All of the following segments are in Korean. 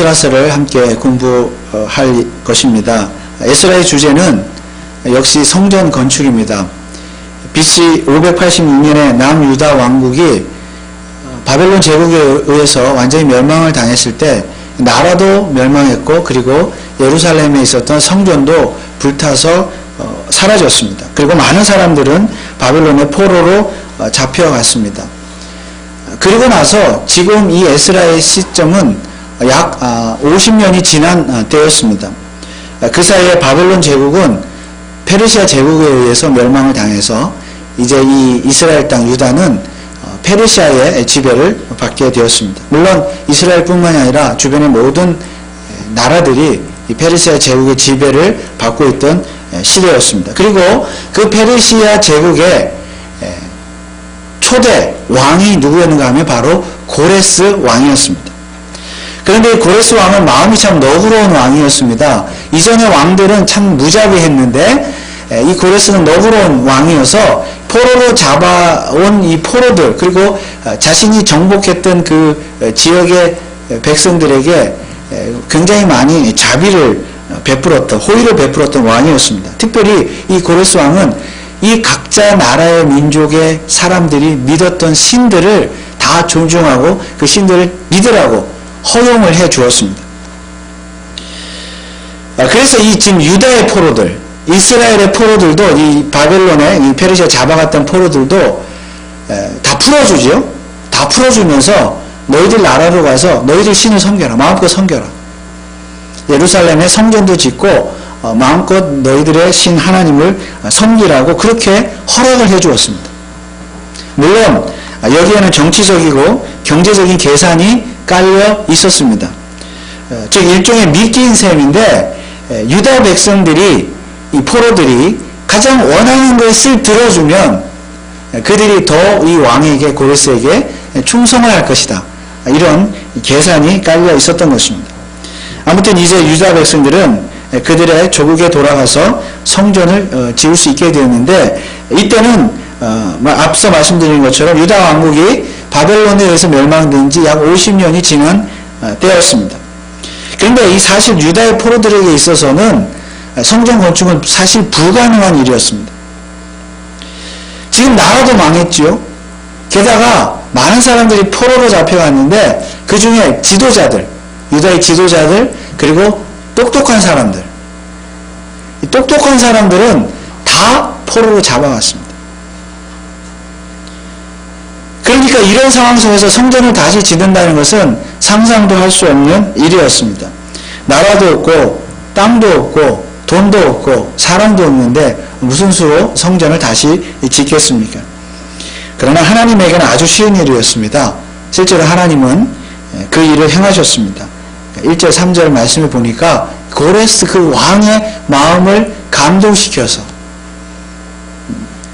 에스라서를 함께 공부할 것입니다. 에스라의 주제는 역시 성전 건축입니다. BC 586년에 남유다 왕국이 바벨론 제국에 의해서 완전히 멸망을 당했을 때 나라도 멸망했고 그리고 예루살렘에 있었던 성전도 불타서 사라졌습니다. 그리고 많은 사람들은 바벨론의 포로로 잡혀갔습니다. 그리고 나서 지금 이 에스라의 시점은 약 50년이 지난 때였습니다. 그 사이에 바벨론 제국은 페르시아 제국에 의해서 멸망을 당해서 이제 이 이스라엘 땅 유다는 페르시아의 지배를 받게 되었습니다. 물론 이스라엘뿐만이 아니라 주변의 모든 나라들이 이 페르시아 제국의 지배를 받고 있던 시대였습니다. 그리고 그 페르시아 제국의 초대 왕이 누구였는가 하면 바로 고레스 왕이었습니다. 그런데 고레스 왕은 마음이 참 너그러운 왕이었습니다. 이전의 왕들은 참 무자비했는데 이 고레스는 너그러운 왕이어서 포로로 잡아온 이 포로들 그리고 자신이 정복했던 그 지역의 백성들에게 굉장히 많이 자비를 베풀었던 호의를 베풀었던 왕이었습니다. 특별히 이 고레스 왕은 이 각자 나라의 민족의 사람들이 믿었던 신들을 다 존중하고 그 신들을 믿으라고 허용을 해 주었습니다. 그래서 이 지금 유다의 포로들, 이스라엘의 포로들도 이 바벨론에 이 페르시아 잡아갔던 포로들도 다 풀어주죠. 다 풀어주면서 너희들 나라로 가서 너희들 신을 섬겨라. 마음껏 섬겨라. 예루살렘에 성전도 짓고 마음껏 너희들의 신 하나님을 섬기라고 그렇게 허락을 해 주었습니다. 물론 여기에는 정치적이고 경제적인 계산이 깔려 있었습니다. 즉 일종의 미끼인 셈인데 유다 백성들이 이 포로들이 가장 원하는 것을 들어주면 그들이 더 이 왕에게 고레스에게 충성을 할 것이다. 이런 계산이 깔려 있었던 것입니다. 아무튼 이제 유다 백성들은 그들의 조국에 돌아가서 성전을 지을 수 있게 되었는데 이때는 앞서 말씀드린 것처럼 유다 왕국이 바벨론에 의해서 멸망된 지 약 50년이 지난 때였습니다. 그런데 이 사실 유다의 포로들에게 있어서는 성전 건축은 사실 불가능한 일이었습니다. 지금 나라도 망했지요. 게다가 많은 사람들이 포로로 잡혀갔는데 그 중에 지도자들, 유다의 지도자들 그리고 똑똑한 사람들, 이 똑똑한 사람들은 다 포로로 잡아갔습니다. 그러니까 이런 상황 속에서 성전을 다시 짓는다는 것은 상상도 할 수 없는 일이었습니다. 나라도 없고 땅도 없고 돈도 없고 사람도 없는데 무슨 수로 성전을 다시 짓겠습니까? 그러나 하나님에게는 아주 쉬운 일이었습니다. 실제로 하나님은 그 일을 행하셨습니다. 1절 3절 말씀을 보니까 고레스 그 왕의 마음을 감동시켜서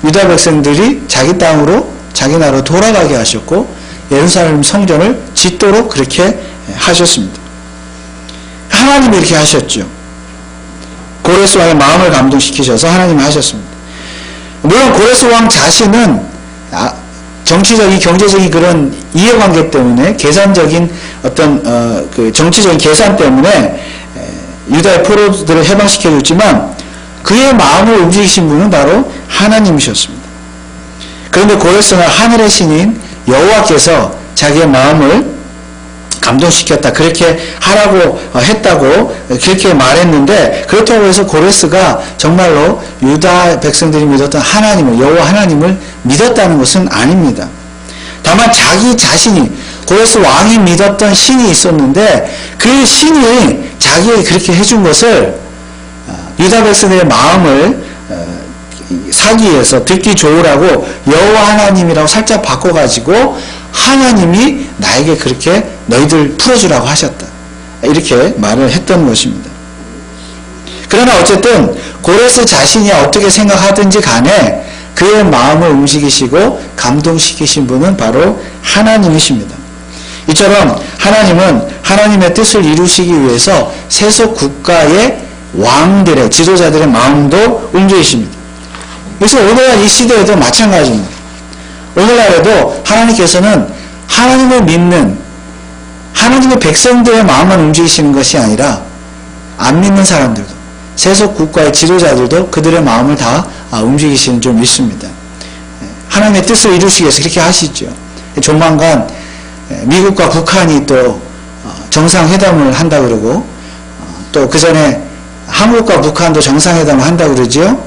유다 백성들이 자기 땅으로 자기 나라로 돌아가게 하셨고 예루살렘 성전을 짓도록 그렇게 하셨습니다. 하나님이 이렇게 하셨죠. 고레스 왕의 마음을 감동시키셔서 하나님이 하셨습니다. 물론 고레스 왕 자신은 정치적인 경제적인 그런 이해관계 때문에 계산적인 어떤 그 정치적인 계산 때문에 유다의 포로들을 해방시켜 줬지만 그의 마음을 움직이신 분은 바로 하나님이셨습니다. 그런데 고레스는 하늘의 신인 여호와께서 자기의 마음을 감동시켰다. 그렇게 하라고 했다고 그렇게 말했는데 그렇다고 해서 고레스가 정말로 유다 백성들이 믿었던 하나님을 여호와 하나님을 믿었다는 것은 아닙니다. 다만 자기 자신이 고레스 왕이 믿었던 신이 있었는데 그 신이 자기에게 그렇게 해준 것을 유다 백성들의 마음을 사기 위해서 듣기 좋으라고 여호와 하나님이라고 살짝 바꿔가지고 하나님이 나에게 그렇게 너희들 풀어주라고 하셨다. 이렇게 말을 했던 것입니다. 그러나 어쨌든 고레스 자신이 어떻게 생각하든지 간에 그의 마음을 움직이시고 감동시키신 분은 바로 하나님이십니다. 이처럼 하나님은 하나님의 뜻을 이루시기 위해서 세속 국가의 왕들의 지도자들의 마음도 움직이십니다. 그래서 오늘날 이 시대에도 마찬가지입니다. 오늘날에도 하나님께서는 하나님을 믿는 하나님의 백성들의 마음만 움직이시는 것이 아니라 안 믿는 사람들도, 세속 국가의 지도자들도 그들의 마음을 다 움직이시는 줄 믿습니다. 하나님의 뜻을 이루시기 위해서 그렇게 하시죠. 조만간 미국과 북한이 또 정상회담을 한다 그러고, 또 그 전에 한국과 북한도 정상회담을 한다 그러죠.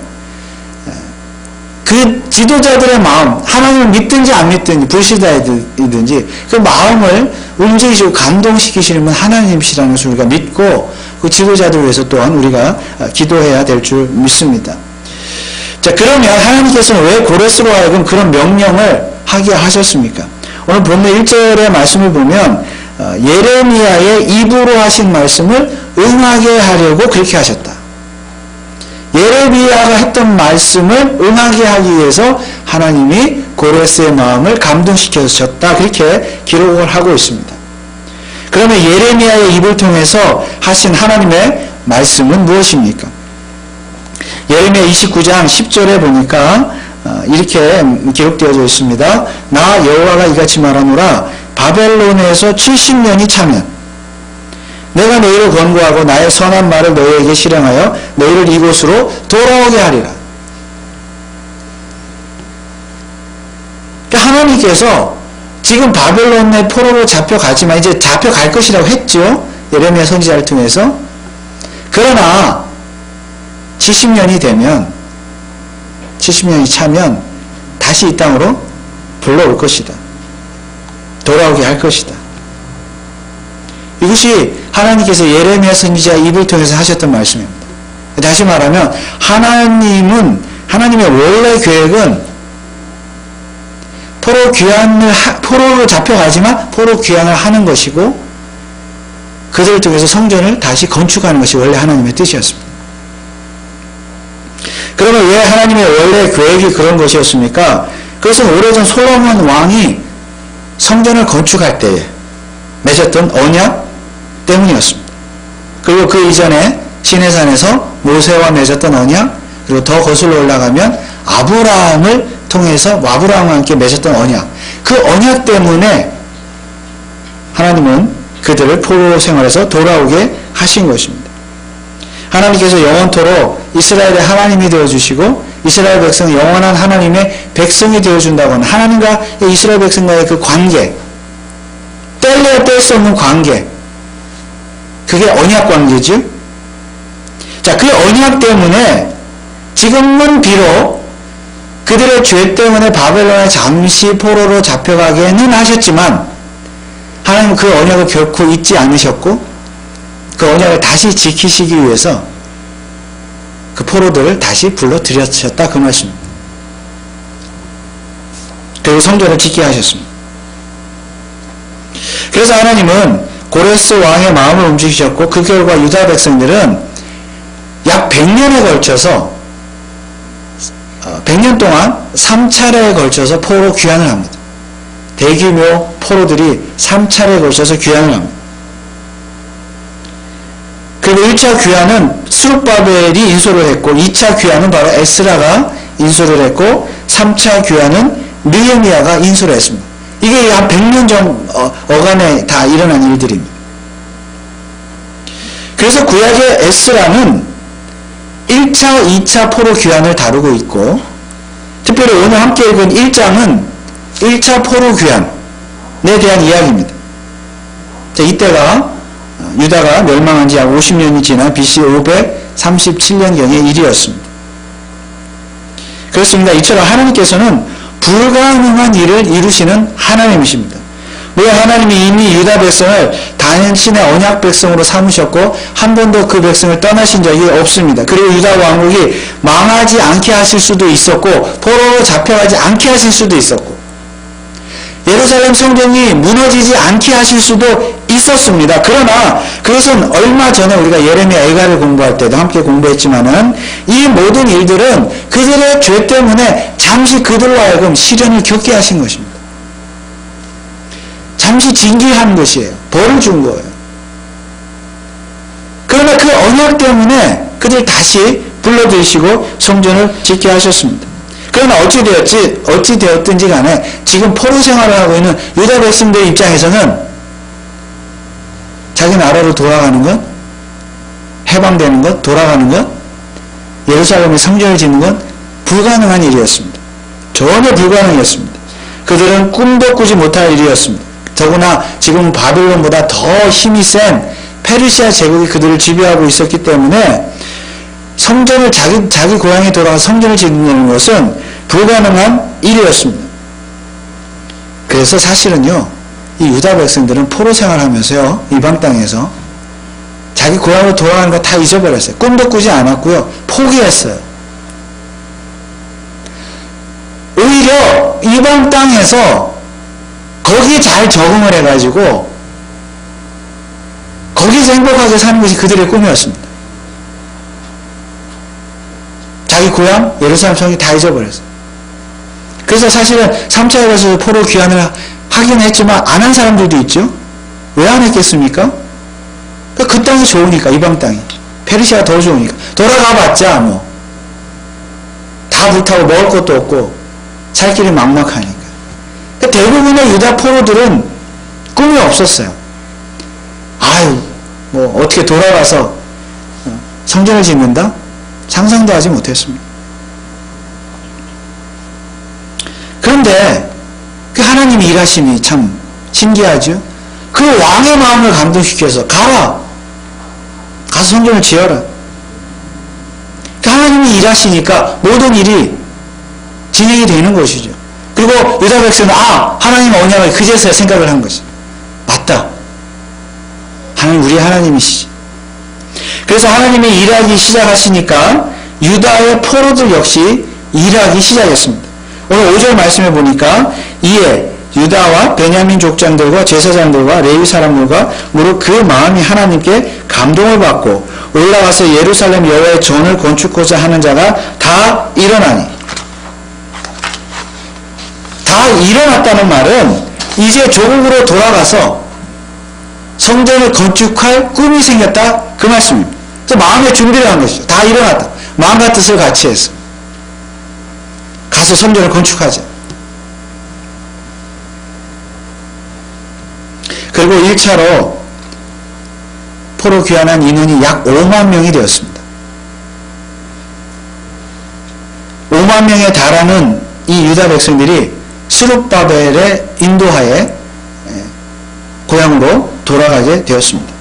그 지도자들의 마음, 하나님을 믿든지 안 믿든지 불신자이든지 그 마음을 움직이시고 감동시키시는 분 하나님이시라는 것을 우리가 믿고, 그 지도자들 위해서 또한 우리가 기도해야 될 줄 믿습니다. 자, 그러면 하나님께서는 왜 고레스로 하여금 그런 명령을 하게 하셨습니까? 오늘 본문 1절의 말씀을 보면 예레미야의 입으로 하신 말씀을 응하게 하려고 그렇게 하셨다. 예레미야가 했던 말씀을 응하게 하기 위해서 하나님이 고레스의 마음을 감동시켜주셨다. 그렇게 기록을 하고 있습니다. 그러면 예레미야의 입을 통해서 하신 하나님의 말씀은 무엇입니까? 예레미야 29장 10절에 보니까 이렇게 기록되어져 있습니다. 나 여호와가 이같이 말하노라. 바벨론에서 70년이 차면 내가 너희를 권고하고 나의 선한 말을 너희에게 실행하여 너희를 이곳으로 돌아오게 하리라. 그러니까 하나님께서 지금 바벨론의 포로로 잡혀가지만 이제 잡혀갈 것이라고 했죠. 예레미야 선지자를 통해서. 그러나 70년이 되면, 70년이 차면 다시 이 땅으로 불러올 것이다. 돌아오게 할 것이다. 이것이 하나님께서 예레미야 선지자 입을 통해서 하셨던 말씀입니다. 다시 말하면 하나님의 원래 계획은 포로로 잡혀가지만 포로 귀환을 하는 것이고, 그들을 통해서 성전을 다시 건축하는 것이 원래 하나님의 뜻이었습니다. 그러면 왜 하나님의 원래 계획이 그런 것이었습니까? 그것은 오래전 솔로몬 왕이 성전을 건축할 때에 맺었던 언약 때문이었습니다. 그리고 그 이전에 시내산에서 모세와 맺었던 언약, 그리고 더 거슬러 올라가면 아브라함을 통해서 아브라함과 함께 맺었던 언약, 그 언약 때문에 하나님은 그들을 포로 생활에서 돌아오게 하신 것입니다. 하나님께서 영원토록 이스라엘의 하나님이 되어주시고 이스라엘 백성은 영원한 하나님의 백성이 되어준다고 하는 하나님과 이스라엘 백성과의 그 관계, 뗄래야 뗄 수 없는 관계, 그게 언약 관계죠. 자, 그 언약 때문에 지금은 비록 그들의 죄 때문에 바벨론에 잠시 포로로 잡혀가게는 하셨지만 하나님은 그 언약을 결코 잊지 않으셨고 그 언약을 다시 지키시기 위해서 그 포로들을 다시 불러들여셨다, 그 말씀입니다. 그리고 성전을 짓게 하셨습니다. 그래서 하나님은 고레스 왕의 마음을 움직이셨고 그 결과 유다 백성들은 약 100년에 걸쳐서 100년 동안 3차례에 걸쳐서 포로 귀환을 합니다. 대규모 포로들이 3차례에 걸쳐서 귀환을 합니다. 그리고 1차 귀환은 스룹바벨이 인솔을 했고 2차 귀환은 바로 에스라가 인솔을 했고 3차 귀환은 느헤미야가 인솔을 했습니다. 이게 한 100년 어간에 다 일어난 일들입니다. 그래서 구약의 에스라는 1차, 2차 포로 귀환을 다루고 있고 특별히 오늘 함께 읽은 1장은 1차 포로 귀환에 대한 이야기입니다. 자, 이때가 유다가 멸망한 지 약 50년이 지난 BC 537년경의 일이었습니다. 그렇습니다. 이처럼 하나님께서는 불가능한 일을 이루시는 하나님이십니다. 물론 하나님이 이미 유다 백성을 단신의 언약 백성으로 삼으셨고 한 번도 그 백성을 떠나신 적이 없습니다. 그리고 유다 왕국이 망하지 않게 하실 수도 있었고 포로로 잡혀가지 않게 하실 수도 있었고 예루살렘 성전이 무너지지 않게 하실 수도 있었습니다. 그러나 그것은 얼마 전에 우리가 예레미야 애가를 공부할 때도 함께 공부했지만은 이 모든 일들은 그들의 죄 때문에 잠시 그들로 하여금 시련을 겪게 하신 것입니다. 잠시 징계한 것이에요. 벌을 준 거예요. 그러나 그 언약 때문에 그들 다시 불러들이시고 성전을 짓게 하셨습니다. 그러나 어찌 되었든지 간에 지금 포로 생활을 하고 있는 유다 백성들 입장에서는 자기 나라로 돌아가는 것, 해방되는 것, 돌아가는 것, 예루살렘에 성전을 짓는 건 불가능한 일이었습니다. 전혀 불가능했습니다. 그들은 꿈도 꾸지 못할 일이었습니다. 더구나 지금 바빌론보다 더 힘이 센 페르시아 제국이 그들을 지배하고 있었기 때문에 성전을 자기 고향에 돌아가서 성전을 짓는 것은 불가능한 일이었습니다. 그래서 사실은요, 이 유다 백성들은 포로 생활하면서요, 이방 땅에서 자기 고향으로 돌아가는 거 다 잊어버렸어요. 꿈도 꾸지 않았고요, 포기했어요. 오히려 이방 땅에서 거기에 잘 적응을 해가지고 거기서 행복하게 사는 것이 그들의 꿈이었습니다. 자기 고향 예루살렘 성이 다 잊어버렸어요. 그래서 사실은 3차 예루살렘 포로 귀환을 하긴 했지만 안 한 사람들도 있죠. 왜 안 했겠습니까? 그 땅이 좋으니까, 이방 땅이. 페르시아가 더 좋으니까. 돌아가 봤자 뭐 다 불타고 먹을 것도 없고 살 길이 막막하니까. 대부분의 유다 포로들은 꿈이 없었어요. 아유, 뭐 어떻게 돌아가서 성전을 짓는다? 상상도 하지 못했습니다. 그런데 그 하나님이 일하심이 참 신기하죠. 그 왕의 마음을 감동시켜서 가라, 가서 성전을 지어라. 그 하나님이 일하시니까 모든 일이 진행이 되는 것이죠. 그리고 유다 백성은 하나님 언약을 그제서야 생각을 한 것이 맞다. 하나님 우리 하나님이시지. 그래서 하나님이 일하기 시작하시니까 유다의 포로들 역시 일하기 시작했습니다. 오늘 5절 말씀해 보니까 이에 유다와 베냐민 족장들과 제사장들과 레위 사람들과 무릇 그 마음이 하나님께 감동을 받고 올라가서 예루살렘 여호와의 전을 건축하고자 하는 자가 다 일어나니. 다 일어났다는 말은 이제 조국으로 돌아가서 성전을 건축할 꿈이 생겼다, 그 말씀입니다. 그래서 마음의 준비를 한 것이죠. 다 일어났다. 마음과 뜻을 같이 해서 가서 성전을 건축하자. 그리고 1차로 포로 귀환한 인원이 약 5만 명이 되었습니다. 5만 명에 달하는 이 유다 백성들이 스룹바벨의 인도하에 고향으로 돌아가게 되었습니다.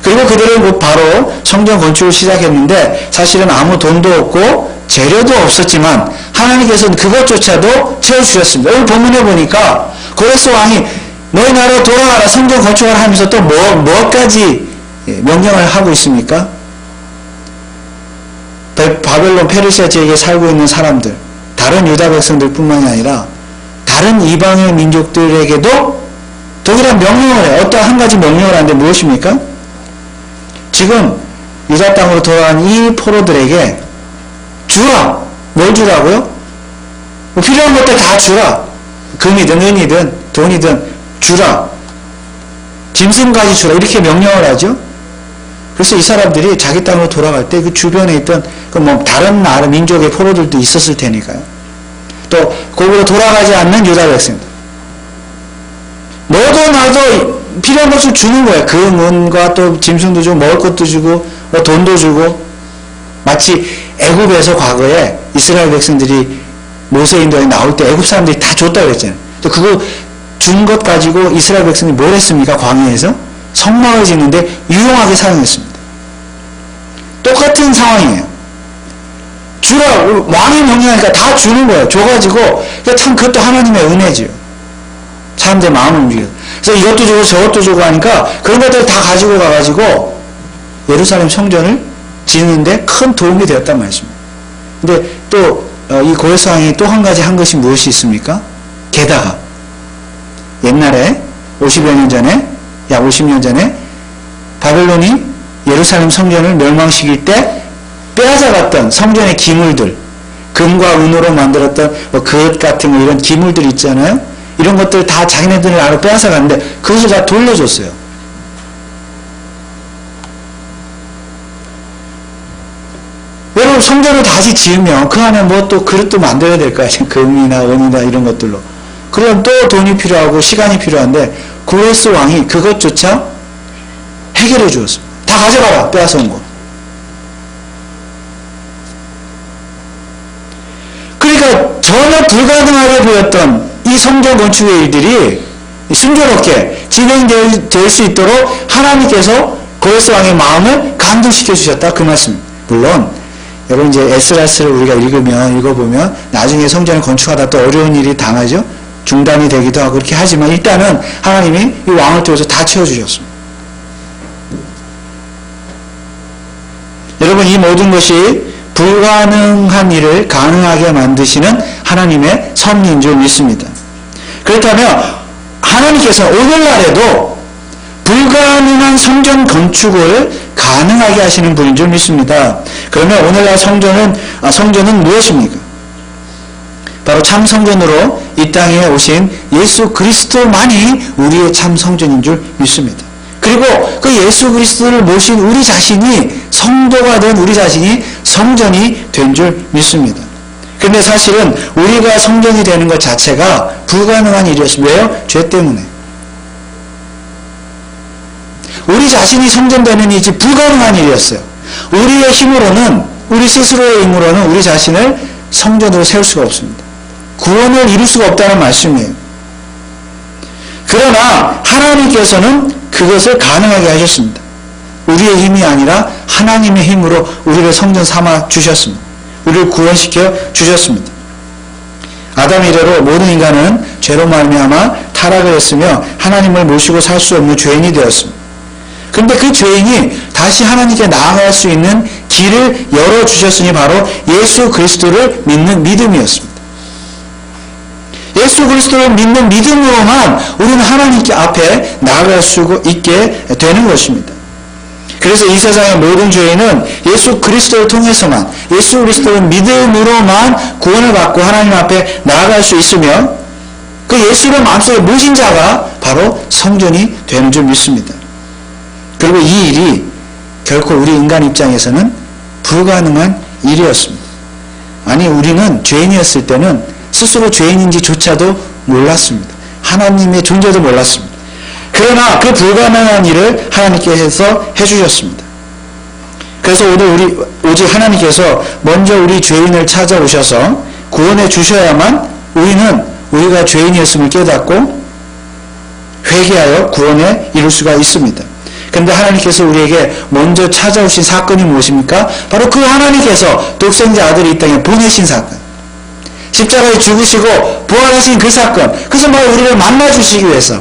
그리고 그들은 곧 바로 성전 건축을 시작했는데 사실은 아무 돈도 없고 재료도 없었지만 하나님께서는 그것조차도 채워주셨습니다. 오늘 본문에 보니까 고레스 왕이 너희 나라로 돌아가라, 성전 건축하라 하면서 또 뭐까지 명령을 하고 있습니까? 바벨론 페르시아 지역에 살고 있는 사람들, 다른 유다 백성들 뿐만이 아니라 다른 이방의 민족들에게도 동일한 명령을 해요. 어떤 한 가지 명령을 하는데 무엇입니까? 지금 유다 땅으로 돌아간 이 포로들에게 주라. 뭘 주라고요? 뭐 필요한 것들 다 주라. 금이든 은이든 돈이든 주라. 짐승까지 주라. 이렇게 명령을 하죠. 그래서 이 사람들이 자기 땅으로 돌아갈 때 그 주변에 있던 그 뭐 다른 나라 민족의 포로들도 있었을 테니까요. 또 거기로 돌아가지 않는 유다 백성들. 너도 나도 필요한 것을 주는 거예요. 금은과 또 짐승도 주고 먹을 것도 주고 돈도 주고. 마치 애굽에서 과거에 이스라엘 백성들이 모세 인도에 나올 때 애굽 사람들이 다 줬다 그랬잖아요. 또 그거 준 것 가지고 이스라엘 백성이 뭘 했습니까? 광야에서 성막을 짓는데 유용하게 사용했습니다. 똑같은 상황이에요. 주라. 왕이 명령하니까 다 주는 거예요. 줘가지고 참 그것도 하나님의 은혜지요. 사람들의 마음을 움직여서. 그래서 이것도 주고 저것도 주고 하니까 그런 것들을 다 가지고 가가지고 예루살렘 성전을 짓는데 큰 도움이 되었단 말씀입니다. 근데 또 이 고레스 왕이 또 한 가지 한 것이 무엇이 있습니까? 게다가 옛날에 50여 년 전에, 약 50년 전에 바벨론이 예루살렘 성전을 멸망시킬 때 빼앗아갔던 성전의 기물들, 금과 은으로 만들었던 그릇 같은 거, 이런 기물들 있잖아요. 이런 것들 다 자기네들 나라로 빼앗아갔는데 그것을 다 돌려줬어요. 여러분, 성전을 다시 지으면 그 안에 뭐 또 그릇도 만들어야 될 거 아니에요. 금이나 은이나 이런 것들로. 그럼 또 돈이 필요하고 시간이 필요한데 고레스 왕이 그것조차 해결해 주었습니다. 다 가져가라, 빼앗아온 거. 그러니까 전혀 불가능하게 보였던 이 성전 건축의 일들이 순조롭게 진행될 수 있도록 하나님께서 고레스 왕의 마음을 감동시켜 주셨다, 그 말씀입니다. 물론 여러분 이제 에스라스를 우리가 읽어보면 나중에 성전을 건축하다 또 어려운 일이 당하죠. 중단이 되기도 하고 그렇게 하지만 일단은 하나님이 이 왕을 통해서 다 채워주셨습니다. 여러분, 이 모든 것이 불가능한 일을 가능하게 만드시는 하나님의 섭리인 줄 믿습니다. 그렇다면 하나님께서 오늘날에도 불가능한 성전 건축을 가능하게 하시는 분인 줄 믿습니다. 그러면 오늘날 성전은 무엇입니까? 바로 참 성전으로 이 땅에 오신 예수 그리스도만이 우리의 참 성전인 줄 믿습니다. 그리고 그 예수 그리스도를 모신 우리 자신이 성도가 된 우리 자신이 성전이 된 줄 믿습니다. 그런데 사실은 우리가 성전이 되는 것 자체가 불가능한 일이었습니다. 왜요? 죄 때문에. 우리 자신이 성전되는 일이 불가능한 일이었어요. 우리의 힘으로는, 우리 스스로의 힘으로는 우리 자신을 성전으로 세울 수가 없습니다. 구원을 이룰 수가 없다는 말씀이에요. 그러나 하나님께서는 그것을 가능하게 하셨습니다. 우리의 힘이 아니라 하나님의 힘으로 우리를 성전 삼아 주셨습니다. 우리를 구원시켜 주셨습니다. 아담 이래로 모든 인간은 죄로 말미암아 타락을 했으며 하나님을 모시고 살 수 없는 죄인이 되었습니다. 그런데 그 죄인이 다시 하나님께 나아갈 수 있는 길을 열어주셨으니 바로 예수 그리스도를 믿는 믿음이었습니다. 예수 그리스도를 믿는 믿음으로만 우리는 하나님께 앞에 나아갈 수 있게 되는 것입니다. 그래서 이 세상의 모든 죄인은 예수 그리스도를 통해서만, 예수 그리스도를 믿음으로만 구원을 받고 하나님 앞에 나아갈 수 있으며 그 예수를 마음속에 모신 자가 바로 성전이 되는 줄 믿습니다. 그리고 이 일이 결코 우리 인간 입장에서는 불가능한 일이었습니다. 아니, 우리는 죄인이었을 때는 스스로 죄인인지조차도 몰랐습니다. 하나님의 존재도 몰랐습니다. 그러나 그 불가능한 일을 하나님께서 해주셨습니다. 그래서 오늘 오직 하나님께서 먼저 우리 죄인을 찾아오셔서 구원해 주셔야만 우리가 죄인이었음을 깨닫고 회개하여 구원에 이룰 수가 있습니다. 그런데 하나님께서 우리에게 먼저 찾아오신 사건이 무엇입니까? 바로 그 하나님께서 독생자 아들을 이 땅에 보내신 사건. 십자가에 죽으시고 부활하신 그 사건. 그것은 바로 우리를 만나주시기 위해서,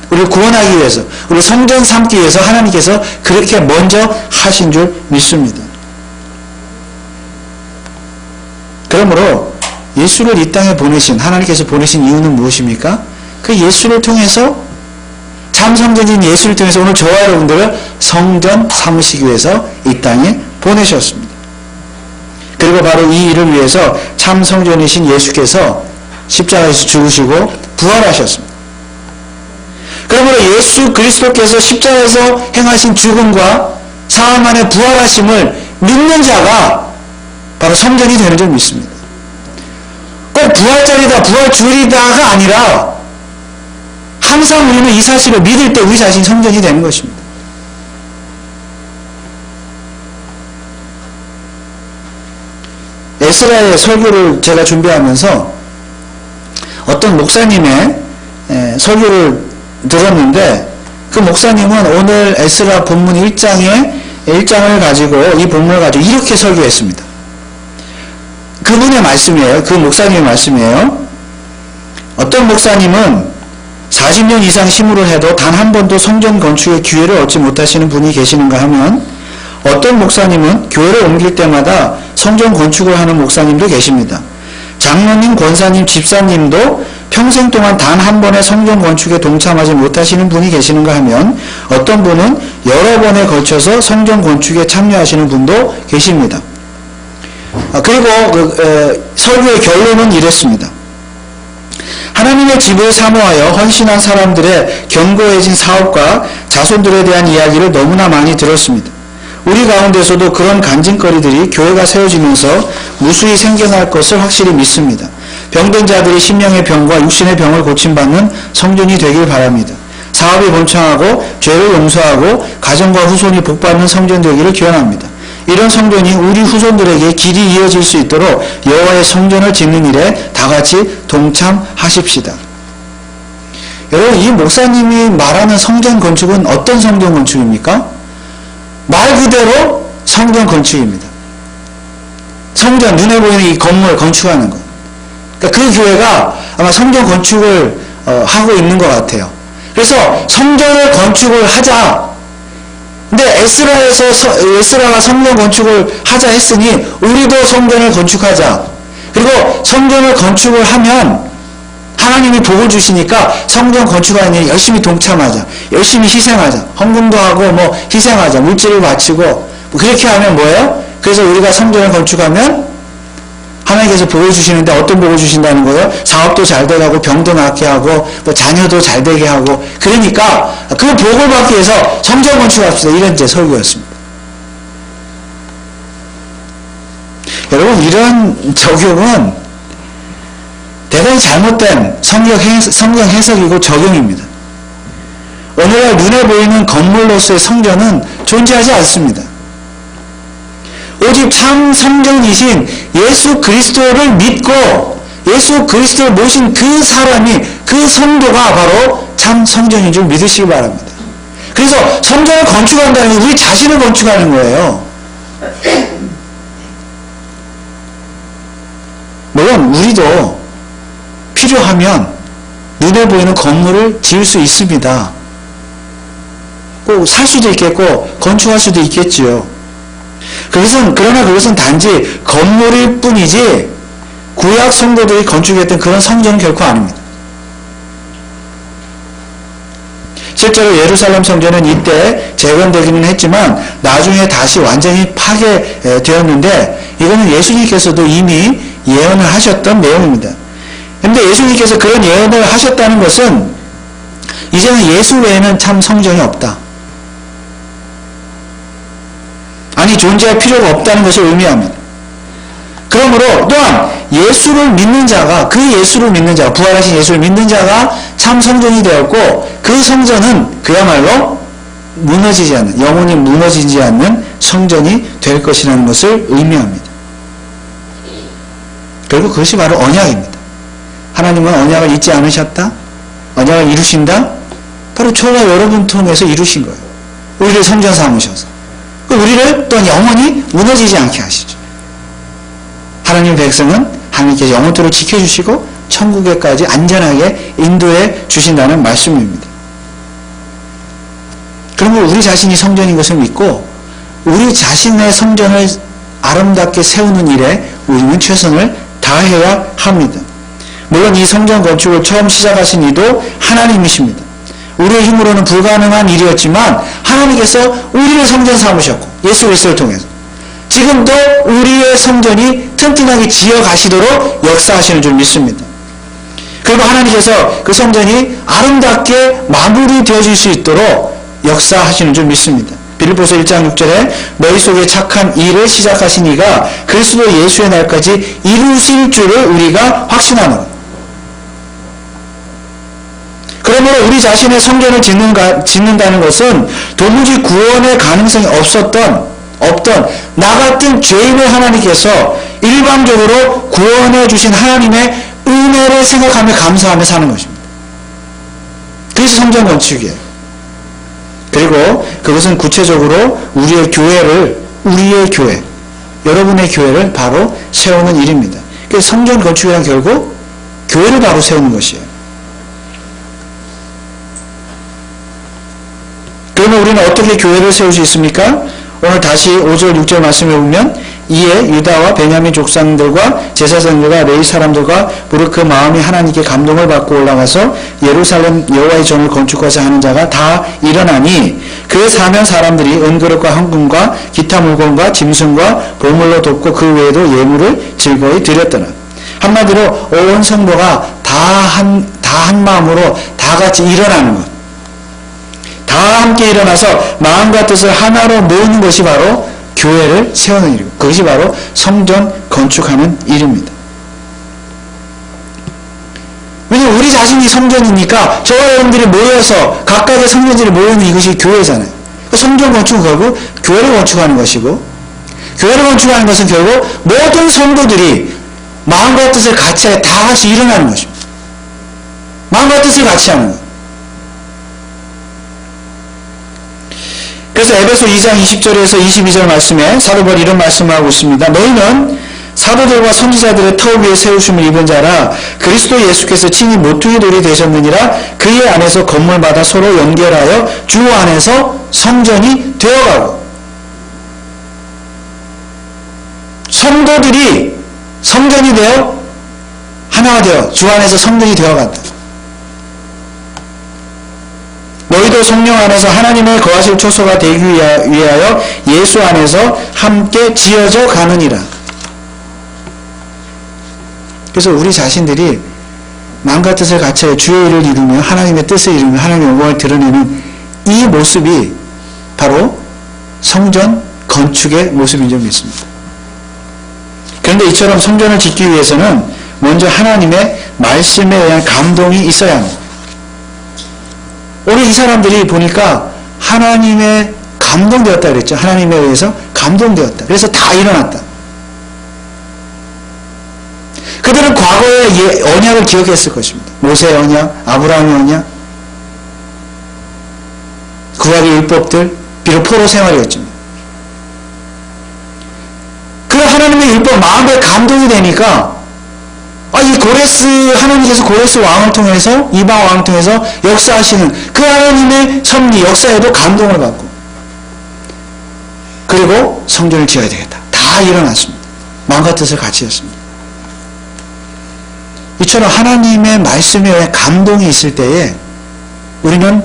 우리를 구원하기 위해서, 우리를 성전 삼기 위해서 하나님께서 그렇게 먼저 하신 줄 믿습니다. 그러므로 예수를 이 땅에 하나님께서 보내신 이유는 무엇입니까? 그 예수를 통해서, 참 성전인 예수를 통해서 오늘 저와 여러분들을 성전 삼으시기 위해서 이 땅에 보내셨습니다. 그리고 바로 이 일을 위해서 참 성전이신 예수께서 십자가에서 죽으시고 부활하셨습니다. 그러므로 예수 그리스도께서 십자가에서 행하신 죽음과 사흘 만에 부활하심을 믿는 자가 바로 성전이 되는 줄 믿습니다. 꼭 부활절이다, 부활주일이다가 아니라 항상 우리는 이 사실을 믿을 때 우리 자신이 성전이 되는 것입니다. 에스라의 설교를 제가 준비하면서 어떤 목사님의 설교를 들었는데, 그 목사님은 오늘 에스라 본문 1장을 가지고, 이 본문을 가지고 이렇게 설교했습니다. 그분의 말씀이에요. 그 목사님의 말씀이에요. 어떤 목사님은 40년 이상 심으로 해도 단 한 번도 성전 건축의 기회를 얻지 못하시는 분이 계시는가 하면, 어떤 목사님은 교회를 옮길 때마다 성전 건축을 하는 목사님도 계십니다. 장로님, 권사님, 집사님도 평생 동안 단 한 번의 성전 건축에 동참하지 못하시는 분이 계시는가 하면, 어떤 분은 여러 번에 걸쳐서 성전 건축에 참여하시는 분도 계십니다. 그리고 설교의 결론은 이랬습니다. 하나님의 집을 사모하여 헌신한 사람들의 견고해진 사업과 자손들에 대한 이야기를 너무나 많이 들었습니다. 우리 가운데서도 그런 간증거리들이 교회가 세워지면서 무수히 생겨날 것을 확실히 믿습니다. 병든 자들이 심령의 병과 육신의 병을 고침받는 성전이 되길 바랍니다. 사업이 번창하고 죄를 용서하고 가정과 후손이 복받는 성전 되기를 기원합니다. 이런 성전이 우리 후손들에게 길이 이어질 수 있도록 여호와의 성전을 짓는 일에 다 같이 동참하십시다. 여러분, 이 목사님이 말하는 성전 건축은 어떤 성전 건축입니까? 말 그대로 성전 건축입니다. 성전, 눈에 보이는 이 건물 건축하는 것. 그러니까 그 교회가 아마 성전 건축을 하고 있는 것 같아요. 그래서 성전을 건축을 하자. 근데 에스라가 성전 건축을 하자 했으니 우리도 성전을 건축하자. 그리고 성전을 건축을 하면 하나님이 복을 주시니까 성전 건축하는 일에 열심히 동참하자. 열심히 희생하자. 헌금도 하고 뭐 희생하자. 물질을 바치고 뭐 그렇게 하면 뭐예요? 그래서 우리가 성전을 건축하면 하나님께서 복을 주시는데 어떤 복을 주신다는 거예요? 사업도 잘 돼가고 병도 낫게 하고 뭐 자녀도 잘 되게 하고 그러니까 그 복을 받기 위해서 성전 건축합시다. 이런 제 설교였습니다. 여러분, 이런 적용은 대단히 잘못된 성경 해석이고 적용입니다. 오늘날 눈에 보이는 건물로서의 성전은 존재하지 않습니다. 오직 참 성전이신 예수 그리스도를 믿고 예수 그리스도를 모신 그 사람이, 그 성도가 바로 참 성전인 줄 믿으시기 바랍니다. 그래서 성전을 건축한다는 건 우리 자신을 건축하는 거예요. 물론 우리도 필요하면 눈에 보이는 건물을 지을 수 있습니다. 꼭 살 수도 있겠고 건축할 수도 있겠지요. 그러나 그것은 단지 건물일 뿐이지 구약 성도들이 건축했던 그런 성전은 결코 아닙니다. 실제로 예루살렘 성전은 이때 재건되기는 했지만 나중에 다시 완전히 파괴되었는데 이거는 예수님께서도 이미 예언을 하셨던 내용입니다. 그런데 예수님께서 그런 예언을 하셨다는 것은 이제는 예수 외에는 참 성전이 없다. 아니 존재할 필요가 없다는 것을 의미합니다. 그러므로 또한 예수를 믿는 자가, 그 예수를 믿는 자가, 부활하신 예수를 믿는 자가 참 성전이 되었고 그 성전은 그야말로 무너지지 않는, 영원히 무너지지 않는 성전이 될 것이라는 것을 의미합니다. 결국 그것이 바로 언약입니다. 하나님은 언약을 잊지 않으셨다? 언약을 이루신다? 바로 저와 여러분 통해서 이루신 거예요. 우리를 성전 삼으셔서. 우리를 또한 영원히 무너지지 않게 하시죠. 하나님 백성은 하나님께서 영원토록 지켜주시고 천국에까지 안전하게 인도해 주신다는 말씀입니다. 그러면 우리 자신이 성전인 것을 믿고 우리 자신의 성전을 아름답게 세우는 일에 우리는 최선을 다해야 합니다. 물론 이 성전 건축을 처음 시작하신 이도 하나님이십니다. 우리의 힘으로는 불가능한 일이었지만 하나님께서 우리를 성전 삼으셨고 예수 그리스도를 통해서 지금도 우리의 성전이 튼튼하게 지어가시도록 역사하시는 줄 믿습니다. 그리고 하나님께서 그 성전이 아름답게 마무리되어질 수 있도록 역사하시는 줄 믿습니다. 빌립보서 1장 6절에 너희 속에 착한 일을 시작하신 이가 그리스도 예수의 날까지 이루실 줄을 우리가 확신하노라. 그러므로 우리 자신의 성전을 짓는다는 것은 도무지 구원의 가능성이 없던 나 같은 죄인의 하나님께서 일방적으로 구원해 주신 하나님의 은혜를 생각하며 감사하며 사는 것입니다. 그래서 성전 건축이에요. 그리고 그것은 구체적으로 우리의 교회, 여러분의 교회를 바로 세우는 일입니다. 그래서 성전 건축이란 결국 교회를 바로 세우는 것이에요. 그러면 우리는 어떻게 교회를 세울 수 있습니까? 오늘 다시 5절 6절 말씀을 보면 이에 유다와 베냐민 족상들과 제사장들과 레위 사람들과 무릇 그 마음이 하나님께 감동을 받고 올라가서 예루살렘 여호와의 전을 건축하자 하는 자가 다 일어나니 그 사면 사람들이 은그릇과 헌금과 기타 물건과 짐승과 보물로 돕고 그 외에도 예물을 즐거이 드렸더라. 한마디로 온 성도가 다 한 마음으로 다 같이 일어나는 것. 다 함께 일어나서 마음과 뜻을 하나로 모으는 것이 바로 교회를 세우는 일이고 그것이 바로 성전 건축하는 일입니다. 왜냐면 우리 자신이 성전이니까 저와 여러분들이 모여서 각각의 성전들이 모여있는 이것이 교회잖아요. 성전 건축은 결국 교회를 건축하는 것이고, 교회를 건축하는 것은 결국 모든 성도들이 마음과 뜻을 같이 하여 다 같이 일어나는 것입니다. 마음과 뜻을 같이 하는 것. 그래서 에베소 2장 20절에서 22절 말씀에 사도 바울이 이런 말씀을 하고 있습니다. 너희는 사도들과 선지자들의 터 위에 세우심을 입은 자라 그리스도 예수께서 친히 모퉁이 돌이 되셨느니라. 그의 안에서 건물마다 서로 연결하여 주 안에서 성전이 되어가고, 성도들이 성전이 되어 하나가 되어 주 안에서 성전이 되어간다. 너희도 성령 안에서 하나님의 거하실 초소가 되기 위하여 예수 안에서 함께 지어져 가느니라. 그래서 우리 자신들이 마음과 뜻을 같이 주의 일을 이루며 하나님의 뜻을 이루며 하나님의 영광을 드러내는 이 모습이 바로 성전 건축의 모습인 줄 믿습니다. 그런데 이처럼 성전을 짓기 위해서는 먼저 하나님의 말씀에 의한 감동이 있어야 합니다. 오늘 이 사람들이 보니까 하나님의 감동되었다 그랬죠. 하나님에 의해서 감동되었다. 그래서 다 일어났다. 그들은 과거의 언약을 기억했을 것입니다. 모세의 언약, 아브라함의 언약, 구약의 율법들, 비록 포로 생활이었지만 그 하나님의 율법 마음에 감동이 되니까 이 고레스, 하나님께서 고레스 왕을 통해서, 이방 왕을 통해서 역사하시는 그 하나님의 섭리, 역사에도 감동을 받고, 그리고 성전을 지어야 되겠다. 다 일어났습니다. 마음과 뜻을 같이 했습니다. 이처럼 하나님의 말씀에 의한 감동이 있을 때에 우리는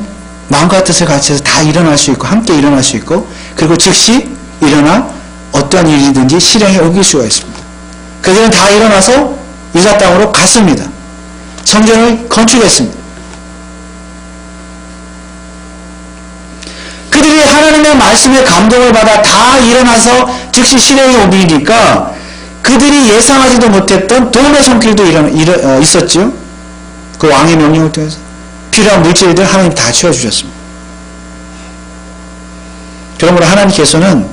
마음과 뜻을 같이 해서 다 일어날 수 있고, 함께 일어날 수 있고, 그리고 즉시 일어나 어떠한 일이든지 실행에 옮길 수가 있습니다. 그들은 다 일어나서 유다 땅으로 갔습니다. 성전을 건축했습니다. 그들이 하나님의 말씀에 감동을 받아 다 일어나서 즉시 실행에 옮기니까 그들이 예상하지도 못했던 도움의 손길도 있었지요. 그 왕의 명령을 통해서 필요한 물질들 하나님 다 채워주셨습니다. 그러므로 하나님께서는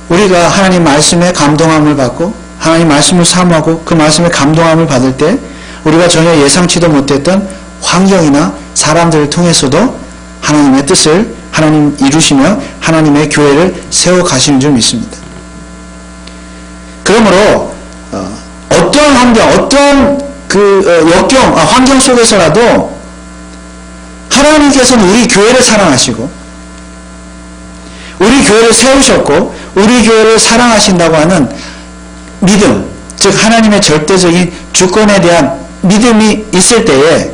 우리가 하나님 말씀에 감동함을 받고 하나님 말씀을 사모하고 그 말씀에 감동함을 받을 때 우리가 전혀 예상치도 못했던 환경이나 사람들을 통해서도 하나님의 뜻을 하나님 이루시며 하나님의 교회를 세워 가시는 줄 믿습니다. 그러므로 어떠한 환경, 어떠한 환경 속에서라도 하나님께서는 우리 교회를 사랑하시고 우리 교회를 세우셨고 우리 교회를 사랑하신다고 하는 믿음, 즉 하나님의 절대적인 주권에 대한 믿음이 있을 때에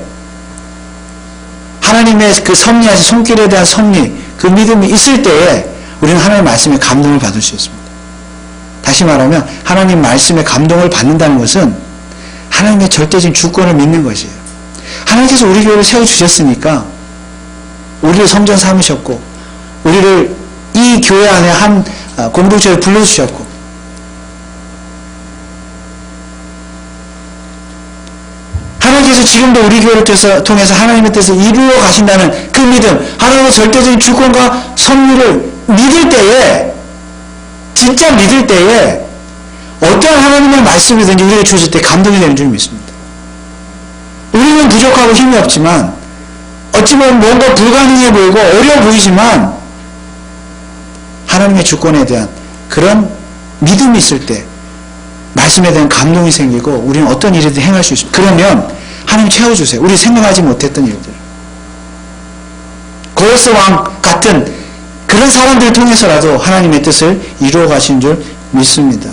하나님의 그 섭리하신 손길에 대한 섭리, 그 믿음이 있을 때에 우리는 하나님의 말씀에 감동을 받을 수 있습니다. 다시 말하면 하나님 말씀에 감동을 받는다는 것은 하나님의 절대적인 주권을 믿는 것이에요. 하나님께서 우리 교회를 세워주셨으니까 우리를 성전 삼으셨고 우리를 이 교회 안에 한 공동체를 불러주셨고 하나님께서 지금도 우리 교회를 통해서 하나님의 뜻을 이루어 가신다는 그 믿음, 하나님의 절대적인 주권과 섭리를 믿을 때에, 진짜 믿을 때에 어떠한 하나님의 말씀이든지 우리에게 주어질 때 감동이 되는 줄 믿습니다. 우리는 부족하고 힘이 없지만 어찌 보면 뭔가 불가능해 보이고 어려워 보이지만 하나님의 주권에 대한 그런 믿음이 있을 때 말씀에 대한 감동이 생기고 우리는 어떤 일이든 행할 수 있습니다. 그러면 하나님 채워주세요. 우리 생각하지 못했던 일들. 고레스 왕 같은 그런 사람들을 통해서라도 하나님의 뜻을 이루어 가신 줄 믿습니다.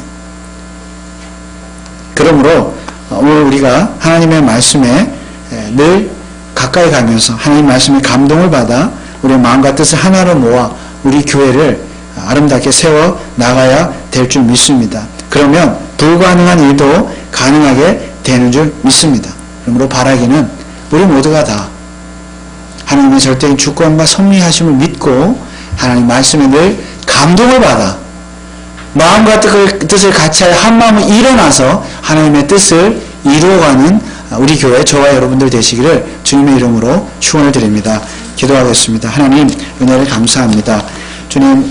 그러므로 오늘 우리가 하나님의 말씀에 늘 가까이 가면서 하나님 말씀에 감동을 받아 우리의 마음과 뜻을 하나로 모아 우리 교회를 아름답게 세워 나가야 될 줄 믿습니다. 그러면 불가능한 일도 가능하게 되는 줄 믿습니다. 그러므로 바라기는 우리 모두가 다 하나님의 절대적인 주권과 섭리하심을 믿고 하나님 말씀에 늘 감동을 받아 마음과 뜻을 같이 하여 한 마음으로 일어나서 하나님의 뜻을 이루어가는 우리 교회 저와 여러분들 되시기를 주님의 이름으로 축원을 드립니다. 기도하겠습니다. 하나님 은혜를 감사합니다. 주님,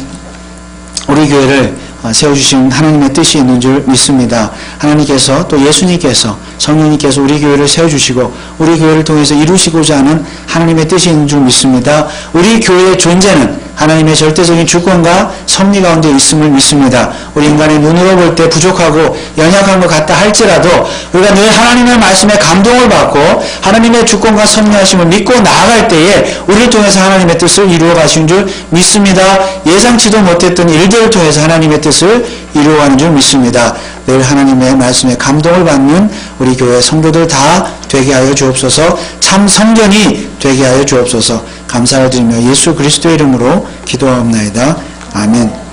우리 교회를 세워주신 하나님의 뜻이 있는 줄 믿습니다. 하나님께서 또 예수님께서 성령님께서 우리 교회를 세워주시고 우리 교회를 통해서 이루시고자 하는 하나님의 뜻이 있는 줄 믿습니다. 우리 교회의 존재는 하나님의 절대적인 주권과 섭리 가운데 있음을 믿습니다. 우리 인간의 눈으로 볼 때 부족하고 연약한 것 같다 할지라도 우리가 늘 하나님의 말씀에 감동을 받고 하나님의 주권과 섭리하심을 믿고 나아갈 때에 우리를 통해서 하나님의 뜻을 이루어 가신 줄 믿습니다. 예상치도 못했던 일들을 통해서 하나님의 뜻을 이루어가는 줄 믿습니다. 늘 하나님의 말씀에 감동을 받는 우리 교회 성도들 다 되게 하여 주옵소서. 참 성전이 되게 하여 주옵소서. 감사를 드리며 예수 그리스도의 이름으로 기도하옵나이다. 아멘.